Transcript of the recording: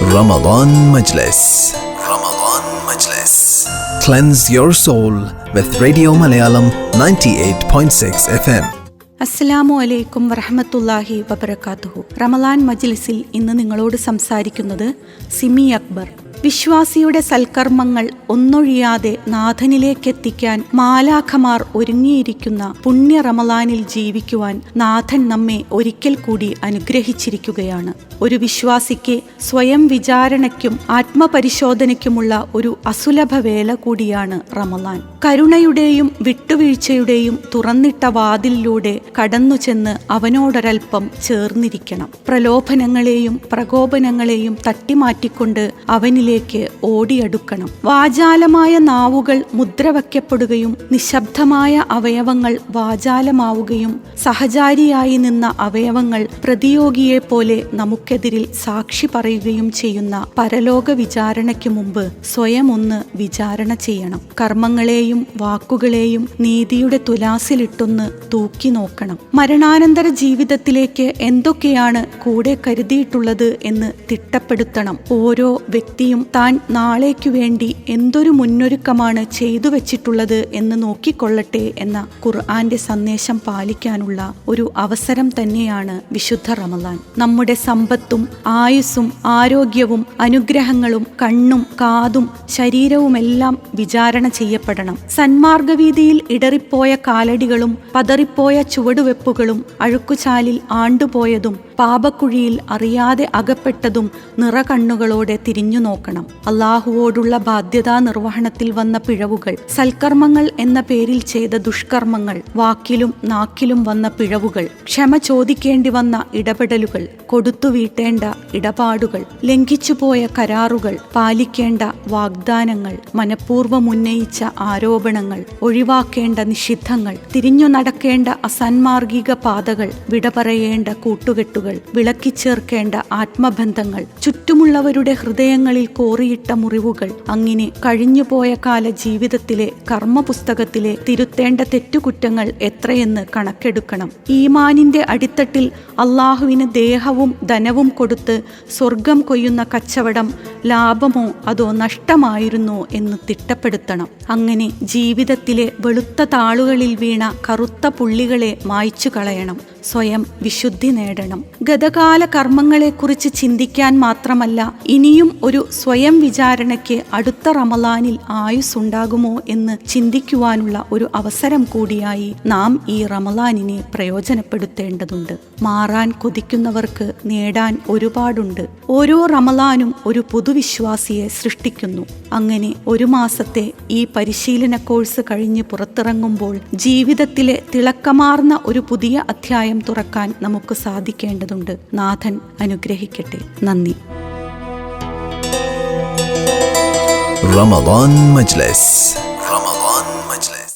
Ramadan Majlis. Ramadan Majlis. Cleanse your soul with Radio Malayalam 98.6 FM. അസ്സലാമു അലൈക്കും വറഹ്മത്തുള്ളാഹി വബറകാതുഹു. റമളാൻ മജ്ലിസിൽ ഇന്ന് നിങ്ങളോട് സംസാരിക്കുന്നത് സിമി അക്ബർ. വിശ്വാസിയുടെ സൽക്കർമ്മങ്ങൾ ഒന്നൊഴിയാതെ നാഥനിലേക്കെത്തിക്കാൻ മാലാഖമാർ ഒരുങ്ങിയിരിക്കുന്ന പുണ്യ റമളാനിൽ ജീവിക്കുവാൻ നാഥൻ നമ്മെ ഒരിക്കൽ കൂടി അനുഗ്രഹിച്ചിരിക്കുകയാണ്. ഒരു വിശ്വാസിക്ക് സ്വയം വിചാരണയ്ക്കും ആത്മപരിശോധനയ്ക്കുമുള്ള ഒരു അസുലഭ വേല കൂടിയാണ് റമളാൻ. കരുണയുടെയും വിട്ടുവീഴ്ചയുടെയും തുറന്നിട്ട വാതിലിലൂടെ കടന്നു ചെന്ന് അവനോടൊരൽപ്പം ചേർന്നിരിക്കണം. പ്രലോഭനങ്ങളെയും പ്രകോപനങ്ങളെയും തട്ടിമാറ്റിക്കൊണ്ട് അവനിലേക്ക് ഓടിയടുക്കണം. വാചാലമായ നാവുകൾ മുദ്രവയ്ക്കപ്പെടുകയും നിശബ്ദമായ അവയവങ്ങൾ വാചാലമാവുകയും സഹചാരിയായി നിന്ന അവയവങ്ങൾ പ്രതിയോഗിയെ പോലെ നമുക്കെതിരിൽ സാക്ഷി പറയുകയും ചെയ്യുന്ന പരലോക വിചാരണയ്ക്ക് മുമ്പ് സ്വയം ഒന്ന് വിചാരണ ചെയ്യണം. കർമ്മങ്ങളെയും വാക്കുകളെയും നീതിയുടെ തുലാസിലിട്ടൊന്ന് തൂക്കി നോക്കണം. മരണാനന്തര ജീവിതത്തിലേക്ക് എന്തൊക്കെയാണ് കൂടെ കരുതിയിട്ടുള്ളത് എന്ന് തിട്ടപ്പെടുത്തണം. ഓരോ വ്യക്തിയും താൻ നാളേക്കു വേണ്ടി എന്തൊരു മുന്നൊരുക്കമാണ് ചെയ്തു വെച്ചിട്ടുള്ളത് എന്ന് നോക്കിക്കൊള്ളട്ടെ എന്ന ഖുർആന്റെ സന്ദേശം പാലിക്കാനുള്ള ഒരു അവസരം തന്നെയാണ് വിശുദ്ധ റമളാൻ. നമ്മുടെ സമ്പത്തും ആയുസ്സും ആരോഗ്യവും അനുഗ്രഹങ്ങളും കണ്ണും കാതും ശരീരവുമെല്ലാം വിചാരണ ചെയ്യപ്പെടണം. സന്മാർഗവീതിയിൽ ഇടറിപ്പോയ കാലടികളും പതറിപ്പോയ ചുവടുവെപ്പുകളും അഴുക്കുചാലിൽ ആണ്ടുപോയതും പാപക്കുഴിയിൽ അറിയാതെ അകപ്പെട്ടതും നിറകണ്ണുകളോടെ തിരിഞ്ഞു നോക്കണം. അള്ളാഹുവോടുള്ള ബാധ്യതാ നിർവഹണത്തിൽ വന്ന പിഴവുകൾ, സൽക്കർമ്മങ്ങൾ എന്ന പേരിൽ ചെയ്ത ദുഷ്കർമ്മങ്ങൾ, വാക്കിലും നാക്കിലും വന്ന പിഴവുകൾ, ക്ഷമ ചോദിക്കേണ്ടി വന്ന ഇടപെടലുകൾ, കൊടുത്തു വീട്ടേണ്ട ഇടപാടുകൾ, ലംഘിച്ചുപോയ കരാറുകൾ, പാലിക്കേണ്ട വാഗ്ദാനങ്ങൾ, മനഃപൂർവ്വം ഉന്നയിച്ച ആരോപണങ്ങൾ, ഒഴിവാക്കേണ്ട നിഷിദ്ധങ്ങൾ, തിരിഞ്ഞു നടക്കേണ്ട അസാൻമാർഗിക പാതകൾ, വിട പറയേണ്ട കൂട്ടുകെട്ടുകൾ, വിളക്കിച്ചേർക്കേണ്ട ആത്മബന്ധങ്ങൾ, ചുറ്റുമുള്ളവരുടെ ഹൃദയങ്ങളിൽ കോറിയിട്ട മുറിവുകൾ, അങ്ങനെ കഴിഞ്ഞുപോയ കാല ജീവിതത്തിലെ കർമ്മപുസ്തകത്തിലെ തിരുത്തേണ്ട തെറ്റുകുറ്റങ്ങൾ എത്രയെന്ന് കണക്കെടുക്കണം. ഈമാനിന്റെ അടിത്തട്ടിൽ അള്ളാഹുവിന് ദേഹവും ധനവും കൊടുത്ത് സ്വർഗം കൊയ്യുന്ന കച്ചവടം ലാഭമോ അതോ നഷ്ടമായിരുന്നോ എന്ന് തിട്ടപ്പെടുത്തണം. അങ്ങനെ ജീവിതത്തിലെ വെളുത്ത താളുകളിൽ വീണ കറുത്ത പുള്ളികളെ മായ്ച്ചു കളയണം. സ്വയം വിശുദ്ധി നേടണം. ഗതകാല കർമ്മങ്ങളെക്കുറിച്ച് ചിന്തിക്കാൻ മാത്രമല്ല, ഇനിയും ഒരു സ്വയം വിചാരണയ്ക്ക് അടുത്ത റമളാനിൽ ആയുസ്സുണ്ടാകുമോ എന്ന് ചിന്തിക്കുവാനുള്ള ഒരു അവസരം കൂടിയായി നാം ഈ റമളാനിനെ പ്രയോജനപ്പെടുത്തേണ്ടതുണ്ട്. മാറാൻ കൊതിക്കുന്നവർക്ക് നേടാൻ ഒരുപാടുണ്ട്. ഓരോ റമളാനും ഒരു പുതുവിശ്വാസിയെ സൃഷ്ടിക്കുന്നു. അങ്ങനെ ഒരു മാസത്തെ ഈ പരിശീലന കോഴ്സ് കഴിഞ്ഞ് പുറത്തിറങ്ങുമ്പോൾ ജീവിതത്തിലെ തിളക്കമാർന്ന ഒരു പുതിയ അധ്യായം തുറക്കാൻ നമുക്ക് സാധിക്കേണ്ടതുണ്ട്. നാഥൻ അനുഗ്രഹിക്കട്ടെ. നന്ദി. Ramadan Majlis.